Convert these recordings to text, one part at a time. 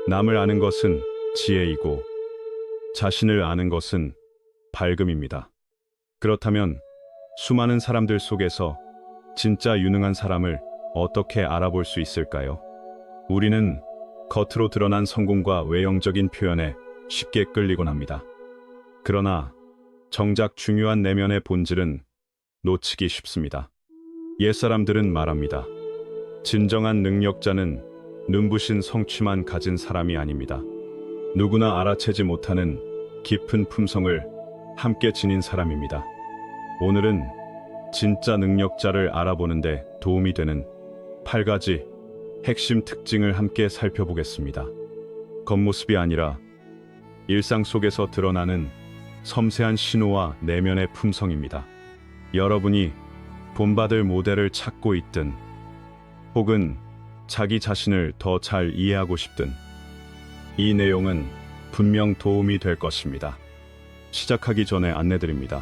남을 아는 것은 지혜이고 자신을 아는 것은 밝음입니다. 그렇다면 수많은 사람들 속에서 진짜 유능한 사람을 어떻게 알아볼 수 있을까요? 우리는 겉으로 드러난 성공과 외형적인 표현에 쉽게 끌리곤 합니다. 그러나 정작 중요한 내면의 본질은 놓치기 쉽습니다. 옛사람들은 말합니다. 진정한 능력자는 눈부신 성취만 가진 사람이 아닙니다. 누구나 알아채지 못하는 깊은 품성을 함께 지닌 사람입니다. 오늘은 진짜 능력자를 알아보는데 도움이 되는 8가지 핵심 특징을 함께 살펴보겠습니다. 겉모습이 아니라 일상 속에서 드러나는 섬세한 신호와 내면의 품성입니다. 여러분이 본받을 모델을 찾고 있든 혹은 자기 자신을 더 잘 이해하고 싶든 이 내용은 분명 도움이 될 것입니다. 시작하기 전에 안내드립니다.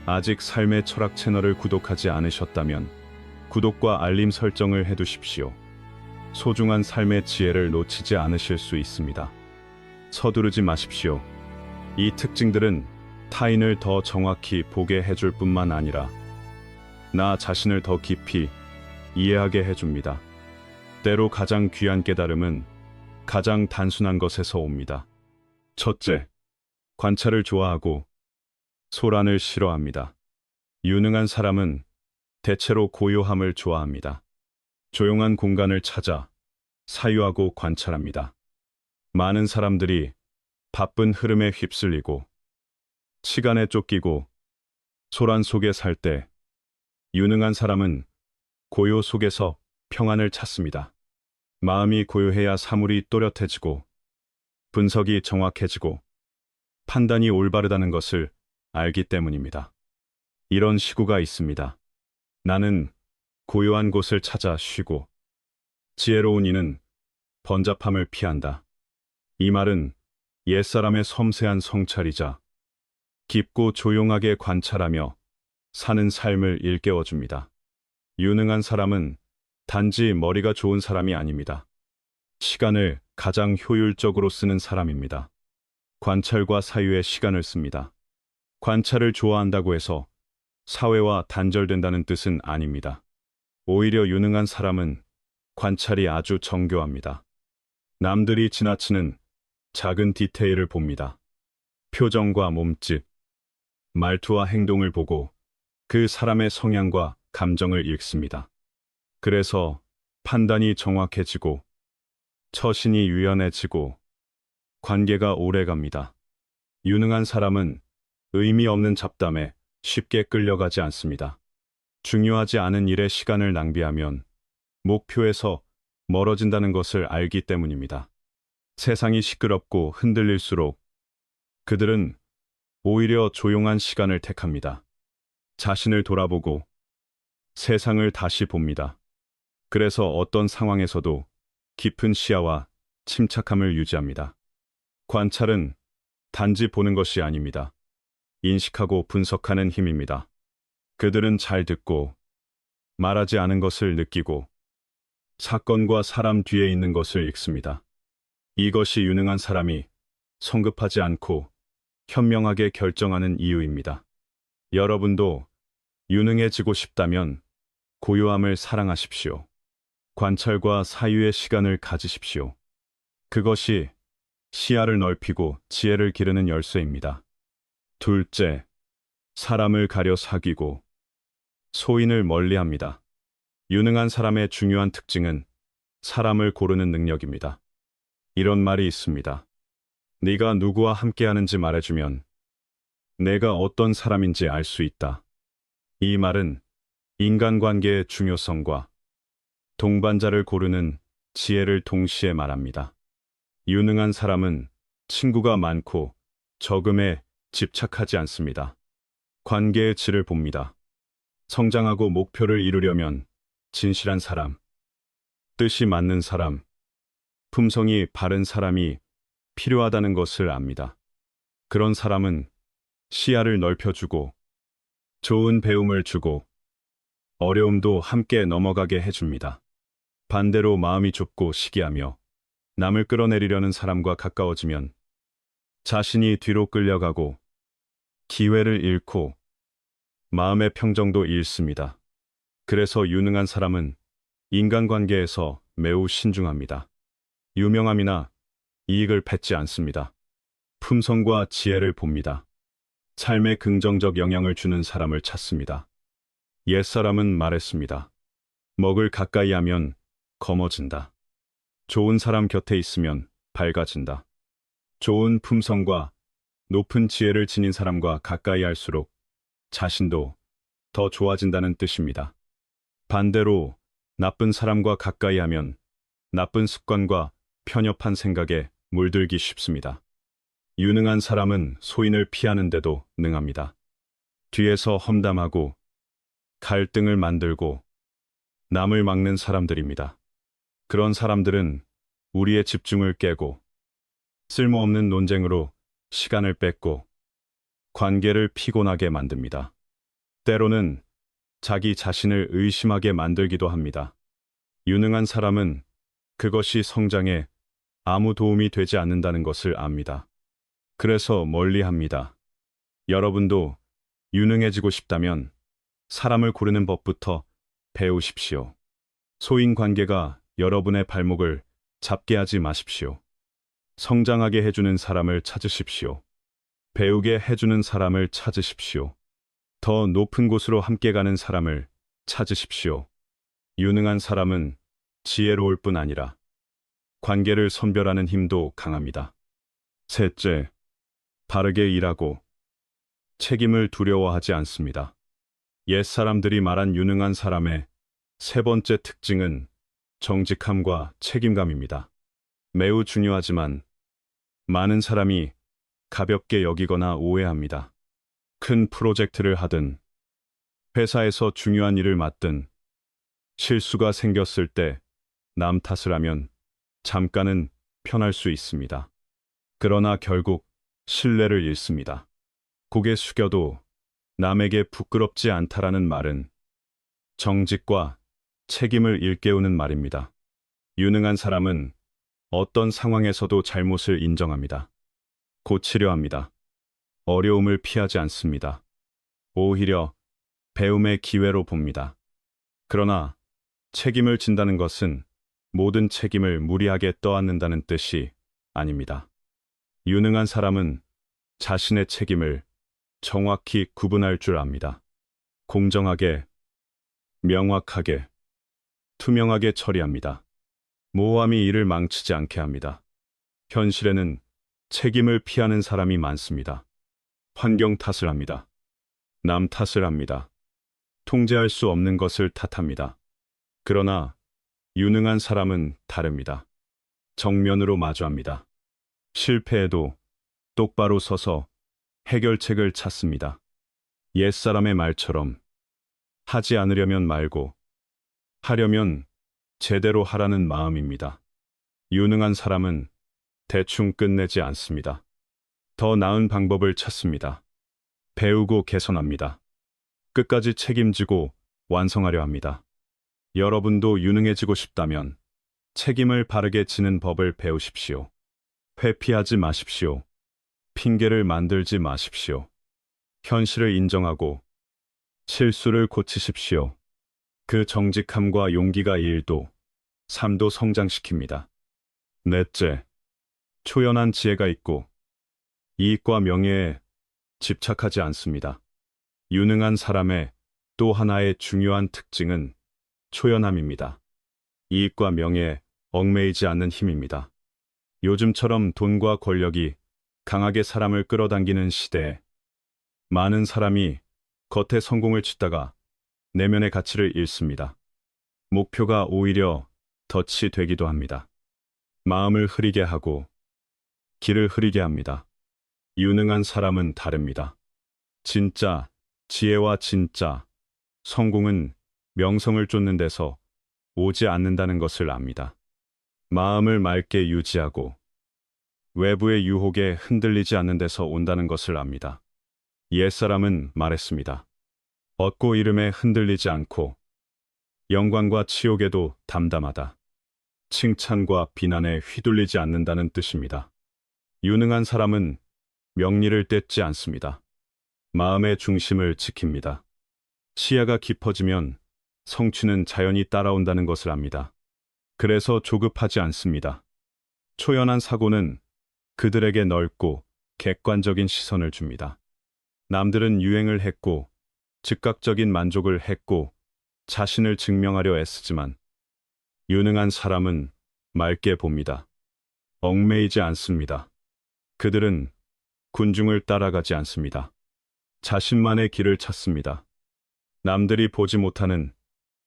아직 삶의 철학 채널을 구독하지 않으셨다면 구독과 알림 설정을 해두십시오. 소중한 삶의 지혜를 놓치지 않으실 수 있습니다. 서두르지 마십시오. 이 특징들은 타인을 더 정확히 보게 해줄 뿐만 아니라 나 자신을 더 깊이 이해하게 해줍니다. 때로 가장 귀한 깨달음은 가장 단순한 것에서 옵니다. 첫째, 관찰을 좋아하고 소란을 싫어합니다. 유능한 사람은 대체로 고요함을 좋아합니다. 조용한 공간을 찾아 사유하고 관찰합니다. 많은 사람들이 바쁜 흐름에 휩쓸리고 시간에 쫓기고 소란 속에 살 때 유능한 사람은 고요 속에서 평안을 찾습니다. 마음이 고요해야 사물이 또렷해지고 분석이 정확해지고 판단이 올바르다는 것을 알기 때문입니다. 이런 시구가 있습니다. 나는 고요한 곳을 찾아 쉬고 지혜로운 이는 번잡함을 피한다. 이 말은 옛사람의 섬세한 성찰이자 깊고 조용하게 관찰하며 사는 삶을 일깨워줍니다. 유능한 사람은 단지 머리가 좋은 사람이 아닙니다. 시간을 가장 효율적으로 쓰는 사람입니다. 관찰과 사유에 시간을 씁니다. 관찰을 좋아한다고 해서 사회와 단절된다는 뜻은 아닙니다. 오히려 유능한 사람은 관찰이 아주 정교합니다. 남들이 지나치는 작은 디테일을 봅니다. 표정과 몸짓, 말투와 행동을 보고 그 사람의 성향과 감정을 읽습니다. 그래서 판단이 정확해지고 처신이 유연해지고 관계가 오래갑니다. 유능한 사람은 의미 없는 잡담에 쉽게 끌려가지 않습니다. 중요하지 않은 일에 시간을 낭비하면 목표에서 멀어진다는 것을 알기 때문입니다. 세상이 시끄럽고 흔들릴수록 그들은 오히려 조용한 시간을 택합니다. 자신을 돌아보고 세상을 다시 봅니다. 그래서 어떤 상황에서도 깊은 시야와 침착함을 유지합니다. 관찰은 단지 보는 것이 아닙니다. 인식하고 분석하는 힘입니다. 그들은 잘 듣고 말하지 않은 것을 느끼고 사건과 사람 뒤에 있는 것을 읽습니다. 이것이 유능한 사람이 성급하지 않고 현명하게 결정하는 이유입니다. 여러분도 유능해지고 싶다면 고요함을 사랑하십시오. 관찰과 사유의 시간을 가지십시오. 그것이 시야를 넓히고 지혜를 기르는 열쇠입니다. 둘째, 사람을 가려 사귀고 소인을 멀리합니다. 유능한 사람의 중요한 특징은 사람을 고르는 능력입니다. 이런 말이 있습니다. 네가 누구와 함께하는지 말해주면 내가 어떤 사람인지 알 수 있다. 이 말은 인간관계의 중요성과 동반자를 고르는 지혜를 동시에 말합니다. 유능한 사람은 친구가 많고 적음에 집착하지 않습니다. 관계의 질을 봅니다. 성장하고 목표를 이루려면 진실한 사람, 뜻이 맞는 사람, 품성이 바른 사람이 필요하다는 것을 압니다. 그런 사람은 시야를 넓혀주고 좋은 배움을 주고 어려움도 함께 넘어가게 해줍니다. 반대로 마음이 좁고 시기하며 남을 끌어내리려는 사람과 가까워지면 자신이 뒤로 끌려가고 기회를 잃고 마음의 평정도 잃습니다. 그래서 유능한 사람은 인간관계에서 매우 신중합니다. 유명함이나 이익을 뱉지 않습니다. 품성과 지혜를 봅니다. 삶에 긍정적 영향을 주는 사람을 찾습니다. 옛사람은 말했습니다. 먹을 가까이 하면 검어진다. 좋은 사람 곁에 있으면 밝아진다. 좋은 품성과 높은 지혜를 지닌 사람과 가까이 할수록 자신도 더 좋아진다는 뜻입니다. 반대로 나쁜 사람과 가까이 하면 나쁜 습관과 편협한 생각에 물들기 쉽습니다. 유능한 사람은 소인을 피하는데도 능합니다. 뒤에서 험담하고 갈등을 만들고 남을 막는 사람들입니다. 그런 사람들은 우리의 집중을 깨고 쓸모없는 논쟁으로 시간을 뺏고 관계를 피곤하게 만듭니다. 때로는 자기 자신을 의심하게 만들기도 합니다. 유능한 사람은 그것이 성장에 아무 도움이 되지 않는다는 것을 압니다. 그래서 멀리합니다. 여러분도 유능해지고 싶다면 사람을 고르는 법부터 배우십시오. 소인 관계가 여러분의 발목을 잡게 하지 마십시오. 성장하게 해주는 사람을 찾으십시오. 배우게 해주는 사람을 찾으십시오. 더 높은 곳으로 함께 가는 사람을 찾으십시오. 유능한 사람은 지혜로울 뿐 아니라 관계를 선별하는 힘도 강합니다. 셋째, 바르게 일하고 책임을 두려워하지 않습니다. 옛사람들이 말한 유능한 사람의 세 번째 특징은 정직함과 책임감입니다. 매우 중요하지만 많은 사람이 가볍게 여기거나 오해합니다. 큰 프로젝트를 하든 회사에서 중요한 일을 맡든 실수가 생겼을 때 남 탓을 하면 잠깐은 편할 수 있습니다. 그러나 결국 신뢰를 잃습니다. 고개 숙여도 남에게 부끄럽지 않다라는 말은 정직과 책임을 일깨우는 말입니다. 유능한 사람은 어떤 상황에서도 잘못을 인정합니다. 고치려 합니다. 어려움을 피하지 않습니다. 오히려 배움의 기회로 봅니다. 그러나 책임을 진다는 것은 모든 책임을 무리하게 떠안는다는 뜻이 아닙니다. 유능한 사람은 자신의 책임을 정확히 구분할 줄 압니다. 공정하게, 명확하게, 투명하게 처리합니다. 모호함이 일을 망치지 않게 합니다. 현실에는 책임을 피하는 사람이 많습니다. 환경 탓을 합니다. 남 탓을 합니다. 통제할 수 없는 것을 탓합니다. 그러나 유능한 사람은 다릅니다. 정면으로 마주합니다. 실패해도 똑바로 서서 해결책을 찾습니다. 옛사람의 말처럼 하지 않으려면 말고 하려면 제대로 하라는 마음입니다. 유능한 사람은 대충 끝내지 않습니다. 더 나은 방법을 찾습니다. 배우고 개선합니다. 끝까지 책임지고 완성하려 합니다. 여러분도 유능해지고 싶다면 책임을 바르게 지는 법을 배우십시오. 회피하지 마십시오. 핑계를 만들지 마십시오. 현실을 인정하고 실수를 고치십시오. 그 정직함과 용기가 일도, 삶도 성장시킵니다. 넷째, 초연한 지혜가 있고 이익과 명예에 집착하지 않습니다. 유능한 사람의 또 하나의 중요한 특징은 초연함입니다. 이익과 명예에 얽매이지 않는 힘입니다. 요즘처럼 돈과 권력이 강하게 사람을 끌어당기는 시대에 많은 사람이 겉에 성공을 짓다가 내면의 가치를 잃습니다. 목표가 오히려 덫이 되기도 합니다. 마음을 흐리게 하고 길을 흐리게 합니다. 유능한 사람은 다릅니다. 진짜 지혜와 진짜 성공은 명성을 쫓는 데서 오지 않는다는 것을 압니다. 마음을 맑게 유지하고 외부의 유혹에 흔들리지 않는 데서 온다는 것을 압니다. 옛사람은 말했습니다. 얻고 잃음에 흔들리지 않고 영광과 치욕에도 담담하다. 칭찬과 비난에 휘둘리지 않는다는 뜻입니다. 유능한 사람은 명리를 떼지 않습니다. 마음의 중심을 지킵니다. 시야가 깊어지면 성취는 자연히 따라온다는 것을 압니다. 그래서 조급하지 않습니다. 초연한 사고는 그들에게 넓고 객관적인 시선을 줍니다. 남들은 유행을 했고, 즉각적인 만족을 했고, 자신을 증명하려 애쓰지만, 유능한 사람은 맑게 봅니다. 얽매이지 않습니다. 그들은 군중을 따라가지 않습니다. 자신만의 길을 찾습니다. 남들이 보지 못하는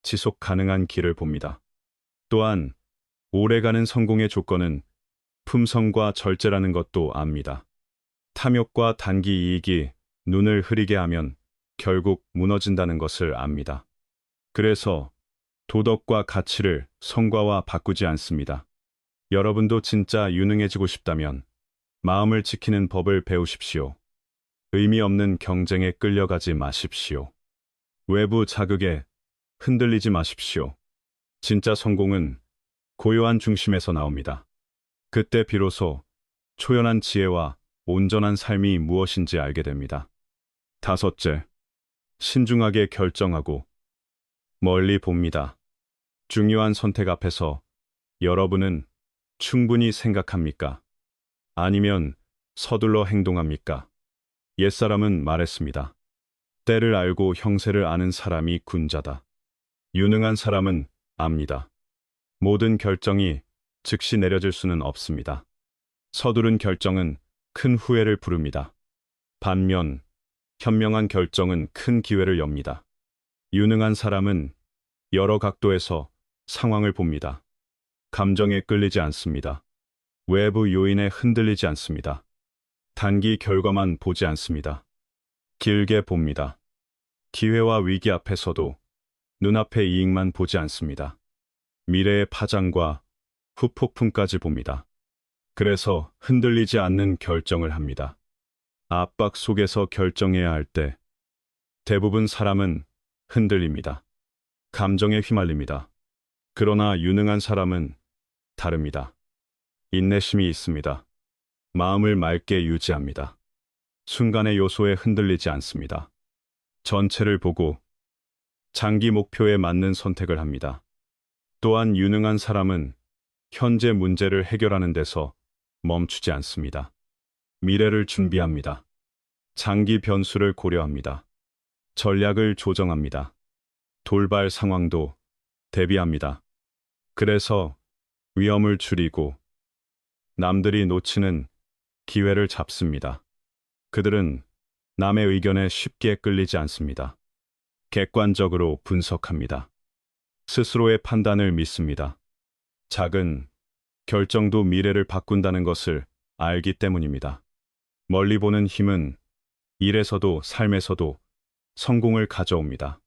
지속 가능한 길을 봅니다. 또한 오래가는 성공의 조건은 품성과 절제라는 것도 압니다. 탐욕과 단기 이익이 눈을 흐리게 하면 결국 무너진다는 것을 압니다. 그래서 도덕과 가치를 성과와 바꾸지 않습니다. 여러분도 진짜 유능해지고 싶다면 마음을 지키는 법을 배우십시오. 의미 없는 경쟁에 끌려가지 마십시오. 외부 자극에 흔들리지 마십시오. 진짜 성공은 고요한 중심에서 나옵니다. 그때 비로소 초연한 지혜와 온전한 삶이 무엇인지 알게 됩니다. 다섯째, 신중하게 결정하고 멀리 봅니다. 중요한 선택 앞에서 여러분은 충분히 생각합니까? 아니면 서둘러 행동합니까? 옛사람은 말했습니다. 때를 알고 형세를 아는 사람이 군자다. 유능한 사람은 압니다. 모든 결정이 즉시 내려질 수는 없습니다. 서두른 결정은 큰 후회를 부릅니다. 반면 현명한 결정은 큰 기회를 엽니다. 유능한 사람은 여러 각도에서 상황을 봅니다. 감정에 끌리지 않습니다. 외부 요인에 흔들리지 않습니다. 단기 결과만 보지 않습니다. 길게 봅니다. 기회와 위기 앞에서도 눈앞의 이익만 보지 않습니다. 미래의 파장과 후폭풍까지 봅니다. 그래서 흔들리지 않는 결정을 합니다. 압박 속에서 결정해야 할 때 대부분 사람은 흔들립니다. 감정에 휘말립니다. 그러나 유능한 사람은 다릅니다. 인내심이 있습니다. 마음을 맑게 유지합니다. 순간의 요소에 흔들리지 않습니다. 전체를 보고 장기 목표에 맞는 선택을 합니다. 또한 유능한 사람은 현재 문제를 해결하는 데서 멈추지 않습니다. 미래를 준비합니다. 장기 변수를 고려합니다. 전략을 조정합니다. 돌발 상황도 대비합니다. 그래서 위험을 줄이고 남들이 놓치는 기회를 잡습니다. 그들은 남의 의견에 쉽게 끌리지 않습니다. 객관적으로 분석합니다. 스스로의 판단을 믿습니다. 작은 결정도 미래를 바꾼다는 것을 알기 때문입니다. 멀리 보는 힘은 일에서도 삶에서도 성공을 가져옵니다.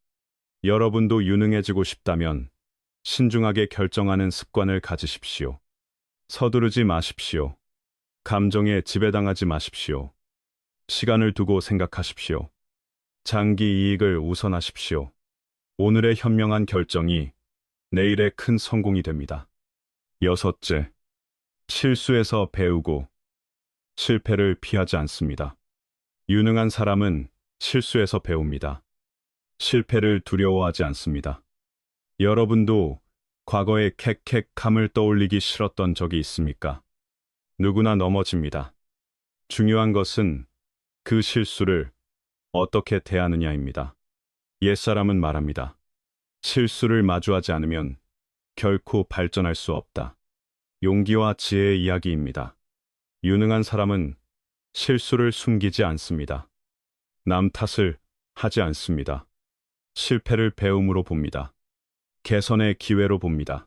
여러분도 유능해지고 싶다면 신중하게 결정하는 습관을 가지십시오. 서두르지 마십시오. 감정에 지배당하지 마십시오. 시간을 두고 생각하십시오. 장기 이익을 우선하십시오. 오늘의 현명한 결정이 내일의 큰 성공이 됩니다. 여섯째, 실수에서 배우고 실패를 피하지 않습니다. 유능한 사람은 실수에서 배웁니다. 실패를 두려워하지 않습니다. 여러분도 과거에 캑캑함을 떠올리기 싫었던 적이 있습니까? 누구나 넘어집니다. 중요한 것은 그 실수를 어떻게 대하느냐입니다. 옛사람은 말합니다. 실수를 마주하지 않으면 결코 발전할 수 없다. 용기와 지혜의 이야기입니다. 유능한 사람은 실수를 숨기지 않습니다. 남 탓을 하지 않습니다. 실패를 배움으로 봅니다. 개선의 기회로 봅니다.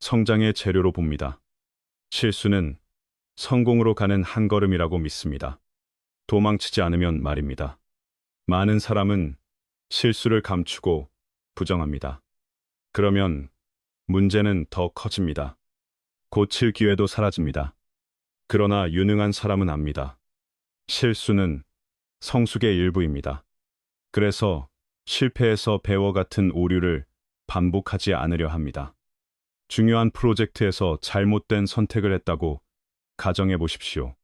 성장의 재료로 봅니다. 실수는 성공으로 가는 한 걸음이라고 믿습니다. 도망치지 않으면 말입니다. 많은 사람은 실수를 감추고 부정합니다. 그러면 문제는 더 커집니다. 고칠 기회도 사라집니다. 그러나 유능한 사람은 압니다. 실수는 성숙의 일부입니다. 그래서 실패에서 배워 같은 오류를 반복하지 않으려 합니다. 중요한 프로젝트에서 잘못된 선택을 했다고 가정해 보십시오.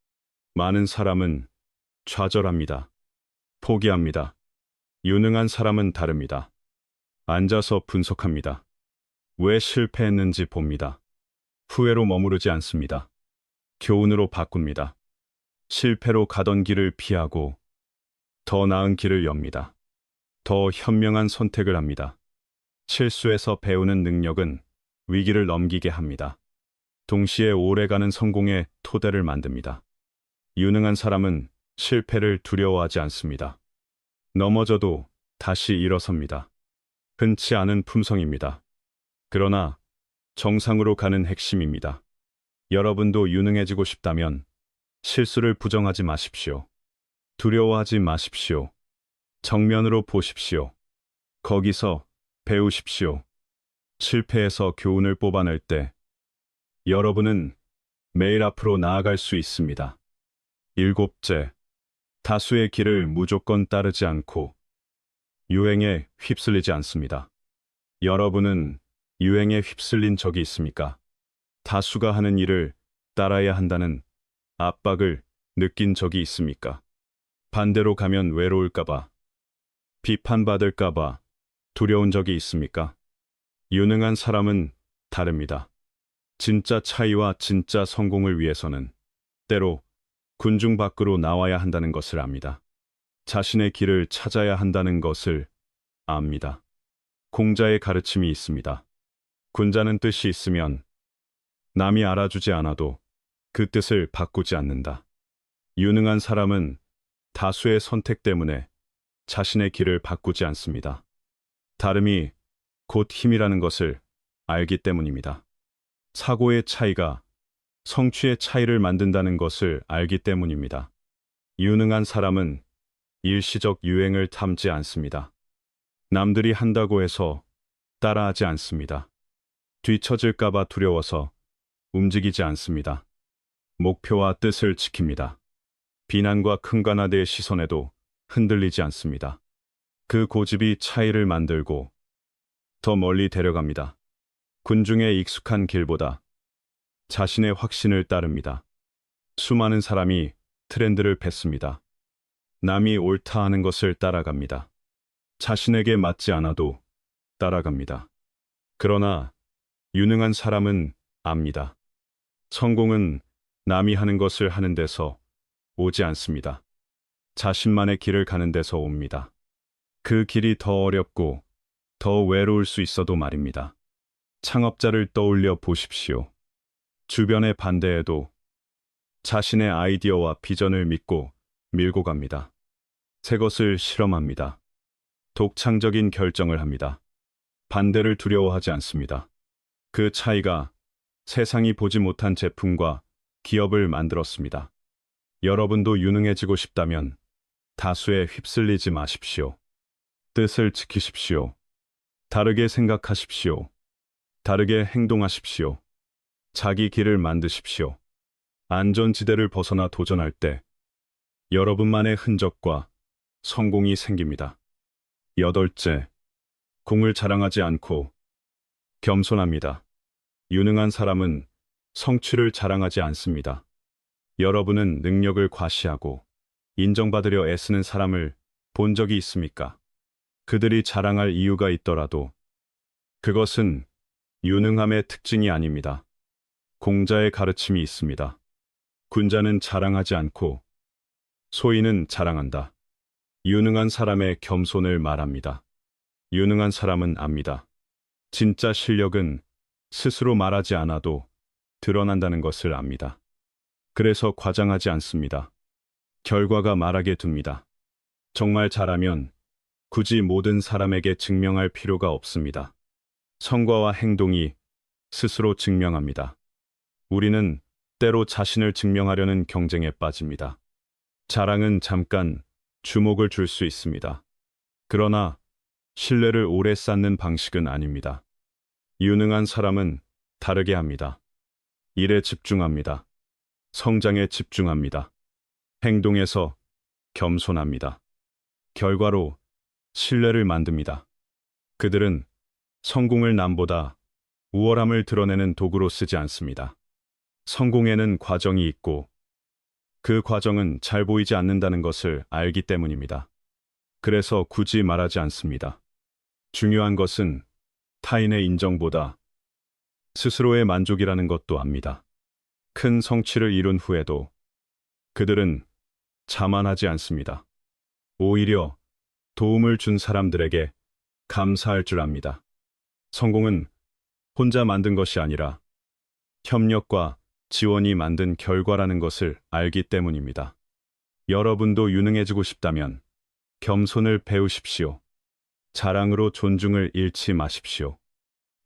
많은 사람은 좌절합니다. 포기합니다. 유능한 사람은 다릅니다. 앉아서 분석합니다. 왜 실패했는지 봅니다. 후회로 머무르지 않습니다. 교훈으로 바꿉니다. 실패로 가던 길을 피하고 더 나은 길을 엽니다. 더 현명한 선택을 합니다. 실수에서 배우는 능력은 위기를 넘기게 합니다. 동시에 오래가는 성공의 토대를 만듭니다. 유능한 사람은 실패를 두려워하지 않습니다. 넘어져도 다시 일어섭니다. 흔치 않은 품성입니다. 그러나 정상으로 가는 핵심입니다. 여러분도 유능해지고 싶다면 실수를 부정하지 마십시오. 두려워하지 마십시오. 정면으로 보십시오. 거기서 배우십시오. 실패에서 교훈을 뽑아낼 때 여러분은 매일 앞으로 나아갈 수 있습니다. 일곱째, 다수의 길을 무조건 따르지 않고 유행에 휩쓸리지 않습니다. 여러분은 유행에 휩쓸린 적이 있습니까? 다수가 하는 일을 따라야 한다는 압박을 느낀 적이 있습니까? 반대로 가면 외로울까봐, 비판받을까봐 두려운 적이 있습니까? 유능한 사람은 다릅니다. 진짜 차이와 진짜 성공을 위해서는 때로 군중 밖으로 나와야 한다는 것을 압니다. 자신의 길을 찾아야 한다는 것을 압니다. 공자의 가르침이 있습니다. 군자는 뜻이 있으면 남이 알아주지 않아도 그 뜻을 바꾸지 않는다. 유능한 사람은 다수의 선택 때문에 자신의 길을 바꾸지 않습니다. 다름이 곧 힘이라는 것을 알기 때문입니다. 사고의 차이가 성취의 차이를 만든다는 것을 알기 때문입니다. 유능한 사람은 일시적 유행을 탐지 않습니다. 남들이 한다고 해서 따라하지 않습니다. 뒤처질까봐 두려워서 움직이지 않습니다. 목표와 뜻을 지킵니다. 비난과 큰관아대의 시선에도 흔들리지 않습니다. 그 고집이 차이를 만들고 더 멀리 데려갑니다. 군중에 익숙한 길보다 자신의 확신을 따릅니다. 수많은 사람이 트렌드를 뱉습니다. 남이 옳다 하는 것을 따라갑니다. 자신에게 맞지 않아도 따라갑니다. 그러나 유능한 사람은 압니다. 성공은 남이 하는 것을 하는 데서 오지 않습니다. 자신만의 길을 가는 데서 옵니다. 그 길이 더 어렵고 더 외로울 수 있어도 말입니다. 창업자를 떠올려 보십시오. 주변의 반대에도 자신의 아이디어와 비전을 믿고 밀고 갑니다. 새 것을 실험합니다. 독창적인 결정을 합니다. 반대를 두려워하지 않습니다. 그 차이가 세상이 보지 못한 제품과 기업을 만들었습니다. 여러분도 유능해지고 싶다면 다수에 휩쓸리지 마십시오. 뜻을 지키십시오. 다르게 생각하십시오. 다르게 행동하십시오. 자기 길을 만드십시오. 안전지대를 벗어나 도전할 때 여러분만의 흔적과 성공이 생깁니다. 여덟째, 공을 자랑하지 않고 겸손합니다. 유능한 사람은 성취를 자랑하지 않습니다. 여러분은 능력을 과시하고 인정받으려 애쓰는 사람을 본 적이 있습니까? 그들이 자랑할 이유가 있더라도 그것은 유능함의 특징이 아닙니다. 공자의 가르침이 있습니다. 군자는 자랑하지 않고 소인은 자랑한다. 유능한 사람의 겸손을 말합니다. 유능한 사람은 압니다. 진짜 실력은 스스로 말하지 않아도 드러난다는 것을 압니다. 그래서 과장하지 않습니다. 결과가 말하게 둡니다. 정말 잘하면 굳이 모든 사람에게 증명할 필요가 없습니다. 성과와 행동이 스스로 증명합니다. 우리는 때로 자신을 증명하려는 경쟁에 빠집니다. 자랑은 잠깐 주목을 줄 수 있습니다. 그러나 신뢰를 오래 쌓는 방식은 아닙니다. 유능한 사람은 다르게 합니다. 일에 집중합니다. 성장에 집중합니다. 행동에서 겸손합니다. 결과로 신뢰를 만듭니다. 그들은 성공을 남보다 우월함을 드러내는 도구로 쓰지 않습니다. 성공에는 과정이 있고 그 과정은 잘 보이지 않는다는 것을 알기 때문입니다. 그래서 굳이 말하지 않습니다. 중요한 것은 타인의 인정보다 스스로의 만족이라는 것도 압니다. 큰 성취를 이룬 후에도 그들은 자만하지 않습니다. 오히려 도움을 준 사람들에게 감사할 줄 압니다. 성공은 혼자 만든 것이 아니라 협력과 지원이 만든 결과라는 것을 알기 때문입니다. 여러분도 유능해지고 싶다면 겸손을 배우십시오. 자랑으로 존중을 잃지 마십시오.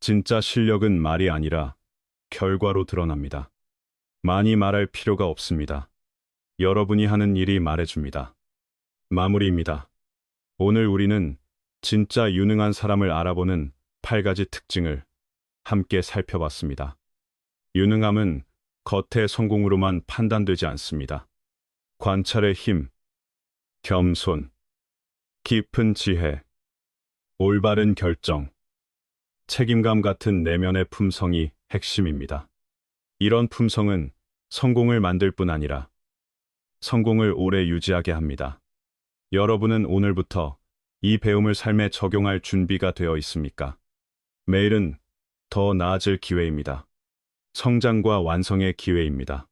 진짜 실력은 말이 아니라 결과로 드러납니다. 많이 말할 필요가 없습니다. 여러분이 하는 일이 말해줍니다. 마무리입니다. 오늘 우리는 진짜 유능한 사람을 알아보는 8가지 특징을 함께 살펴봤습니다. 유능함은 겉의 성공으로만 판단되지 않습니다. 관찰의 힘, 겸손, 깊은 지혜, 올바른 결정, 책임감 같은 내면의 품성이 핵심입니다. 이런 품성은 성공을 만들 뿐 아니라 성공을 오래 유지하게 합니다. 여러분은 오늘부터 이 배움을 삶에 적용할 준비가 되어 있습니까? 매일은 더 나아질 기회입니다. 성장과 완성의 기회입니다.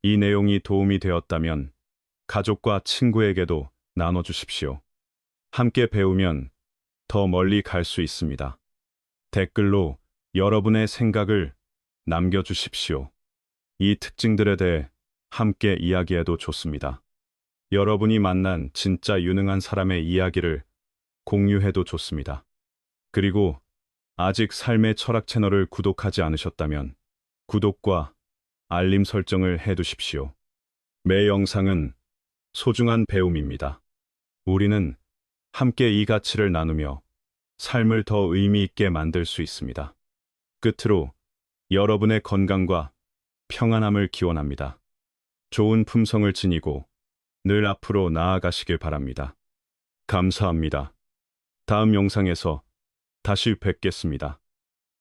이 내용이 도움이 되었다면 가족과 친구에게도 나눠주십시오. 함께 배우면 더 멀리 갈 수 있습니다. 댓글로 여러분의 생각을 남겨주십시오. 이 특징들에 대해 함께 이야기해도 좋습니다. 여러분이 만난 진짜 유능한 사람의 이야기를 공유해도 좋습니다. 그리고 아직 삶의 철학 채널을 구독하지 않으셨다면 구독과 알림 설정을 해두십시오. 매 영상은 소중한 배움입니다. 우리는 함께 이 가치를 나누며 삶을 더 의미 있게 만들 수 있습니다. 끝으로 여러분의 건강과 평안함을 기원합니다. 좋은 품성을 지니고 늘 앞으로 나아가시길 바랍니다. 감사합니다. 다음 영상에서 다시 뵙겠습니다.